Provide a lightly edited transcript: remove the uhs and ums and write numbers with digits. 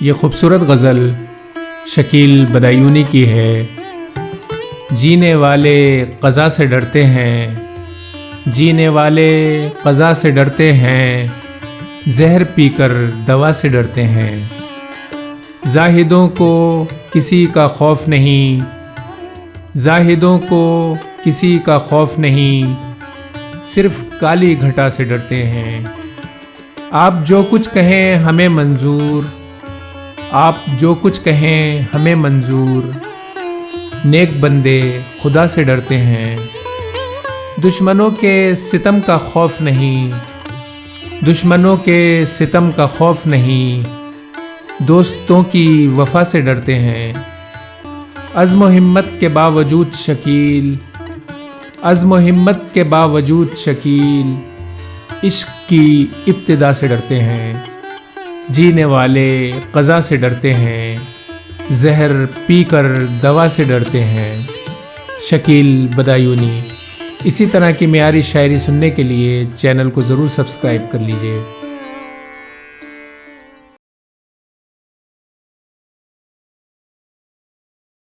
یہ خوبصورت غزل شکیل بدایونی کی ہے۔ جینے والے قضا سے ڈرتے ہیں، جینے والے قضا سے ڈرتے ہیں، زہر پی کر دوا سے ڈرتے ہیں۔ زاہدوں کو کسی کا خوف نہیں، زاہدوں کو کسی کا خوف نہیں، صرف کالی گھٹا سے ڈرتے ہیں۔ آپ جو کچھ کہیں ہمیں منظور، آپ جو کچھ کہیں ہمیں منظور، نیک بندے خدا سے ڈرتے ہیں۔ دشمنوں کے ستم کا خوف نہیں، دشمنوں کے ستم کا خوف نہیں، دوستوں کی وفا سے ڈرتے ہیں۔ عزم و ہمت کے باوجود شکیل، عزم و ہمت کے باوجود شکیل، عشق کی ابتدا سے ڈرتے ہیں۔ جینے والے قضا سے ڈرتے ہیں، زہر پی کر دوا سے ڈرتے ہیں۔ شکیل بدایونی۔ اسی طرح کی معیاری شاعری سننے کے لیے چینل کو ضرور سبسکرائب کر لیجئے۔